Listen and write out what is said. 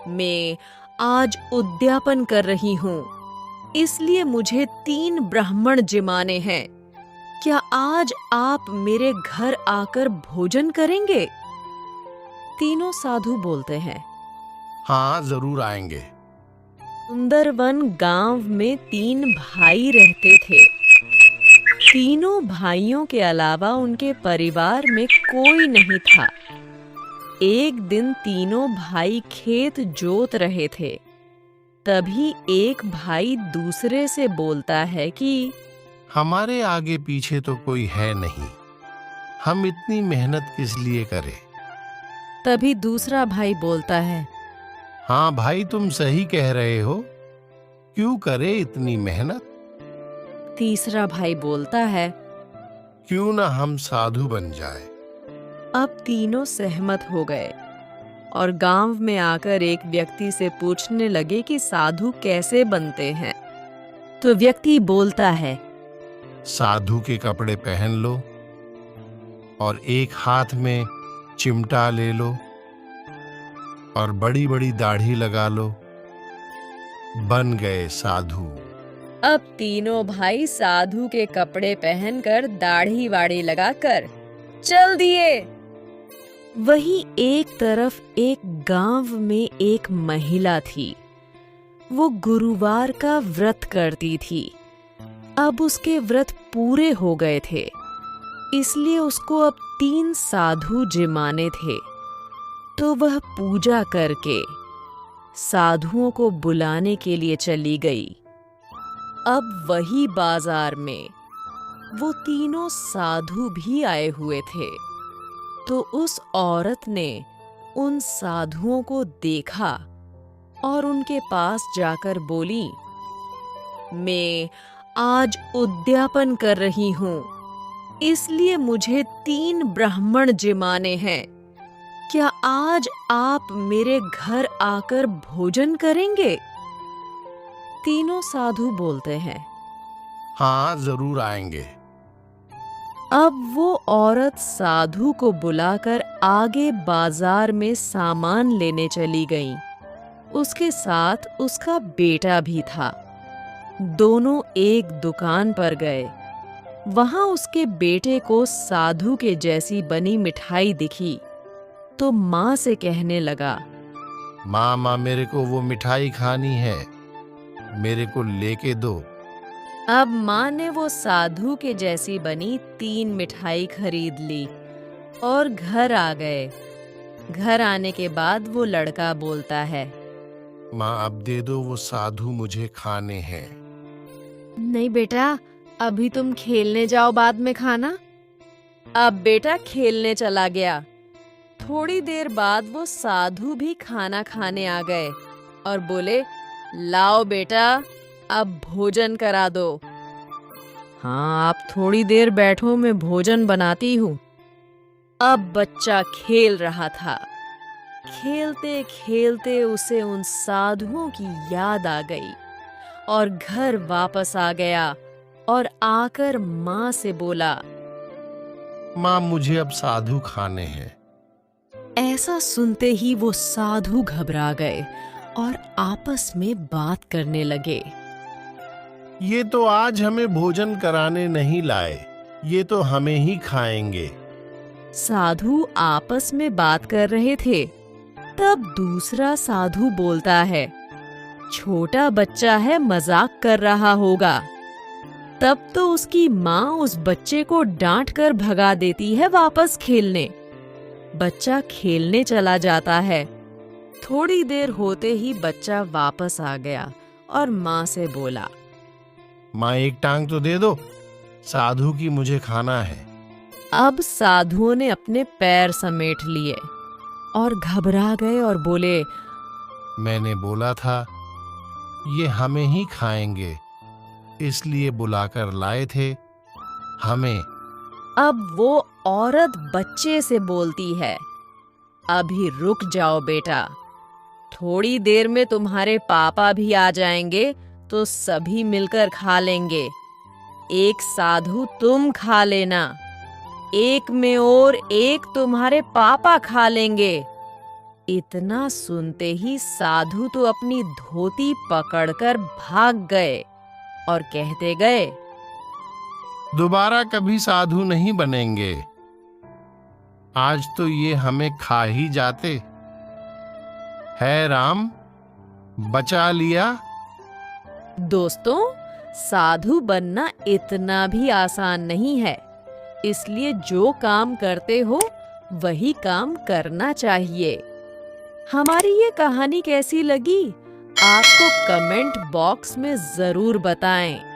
मैं आज उद्यापन कर रही हूँ, इसलिए मुझे 3 ब्राह्मण जिमाने हैं। क्या आज आप मेरे घर आकर भोजन करेंगे? तीनों साधु बोलते हैं, हाँ, जरूर आएंगे। सुंदरवन गांव में 3 भाई रहते थे। तीनों भाइयों के अलावा उनके परिवार में कोई नहीं था। एक दिन तीनों भाई खेत जोत रहे थे। तभी एक भाई दूसरे से बोलता है कि हमारे आगे पीछे तो कोई है नहीं, हम इतनी मेहनत किस लिए करें? तभी दूसरा भाई बोलता है, हाँ भाई, तुम सही कह रहे हो, क्यों करे इतनी मेहनत? तीसरा भाई बोलता है, क्यों ना हम साधु बन जाए। अब तीनों सहमत हो गए और गांव में आकर एक व्यक्ति से पूछने लगे कि साधु कैसे बनते हैं। तो व्यक्ति बोलता है, साधु के कपड़े पहन लो और एक हाथ में चिमटा ले लो और बड़ी बड़ी दाढ़ी लगा लो, बन गए साधु। अब तीनों भाई साधु के कपड़े पहनकर दाढ़ी वाड़ी लगाकर चल दिए। वही एक तरफ एक गांव में एक महिला थी। वो गुरुवार का व्रत करती थी। अब उसके व्रत पूरे हो गए थे, इसलिए उसको अब 3 साधु जिमाने थे। तो वह पूजा करके साधुओं को बुलाने के लिए चली गई। अब वही बाजार में वो तीनों साधु भी आए हुए थे। तो उस औरत ने उन साधुओं को देखा और उनके पास जाकर बोली, मैं आज उद्यापन कर रही हूँ, इसलिए मुझे 3 ब्राह्मण जिमाने हैं। क्या आज आप मेरे घर आकर भोजन करेंगे? तीनों साधु बोलते हैं, हाँ, जरूर आएंगे। अब वो औरत साधु को बुलाकर आगे बाजार में सामान लेने चली गई। उसके साथ उसका बेटा भी था। दोनों एक दुकान पर गए। वहां उसके बेटे को साधु के जैसी बनी मिठाई दिखी, तो माँ से कहने लगा, माँ, मेरे को वो मिठाई खानी है, मेरे को लेके दो। अब माँ ने वो साधु के जैसी बनी 3 मिठाई खरीद ली और घर आ गए। घर आने के बाद वो लड़का बोलता है, माँ, अब दे दो, वो साधु मुझे खाने हैं। नहीं बेटा, अभी तुम खेलने जाओ, बाद में खाना। अब बेटा खेलने चला गया। थोड़ी देर बाद वो साधु भी खाना खाने आ गए और बोले, लाओ बेटा, अब भोजन करा दो। हाँ, आप थोड़ी देर बैठो, मैं भोजन बनाती हूँ। अब बच्चा खेल रहा था। खेलते खेलते उसे उन साधुओं की याद आ गई और घर वापस आ गया और आकर माँ से बोला, माँ, मुझे अब साधु खाने हैं। ऐसा सुनते ही वो साधु घबरा गए और आपस में बात करने लगे। ये तो आज हमें भोजन कराने नहीं लाए, ये तो हमें ही खाएंगे। साधु आपस में बात कर रहे थे। तब दूसरा साधु बोलता है, छोटा बच्चा है, मजाक कर रहा होगा। तब तो उसकी माँ उस बच्चे को डांट कर भगा देती है वापस खेलने। बच्चा खेलने चला जाता है। थोड़ी देर होते ही बच्चा वापस आ गया और माँ से बोला, माँ, एक टांग तो दे दो, साधु की मुझे खाना है। अब साधुओं ने अपने पैर समेट लिए और घबरा गए और बोले, मैंने बोला था ये हमें ही खाएंगे, इसलिए बुलाकर लाए थे हमें। अब वो औरत बच्चे से बोलती है, अभी रुक जाओ बेटा, थोड़ी देर में तुम्हारे पापा भी आ जाएंगे तो सभी मिलकर खा लेंगे। एक साधु तुम खा लेना, एक में और एक तुम्हारे पापा खा लेंगे। इतना सुनते ही साधु तो अपनी धोती पकड़कर भाग गए और कहते गए, दोबारा कभी साधु नहीं बनेंगे। आज तो ये हमें खा ही जाते। है राम, बचा लिया। दोस्तों, साधु बनना इतना भी आसान नहीं है, इसलिए जो काम करते हो वही काम करना चाहिए। हमारी ये कहानी कैसी लगी? आपको कमेंट बॉक्स में जरूर बताएं।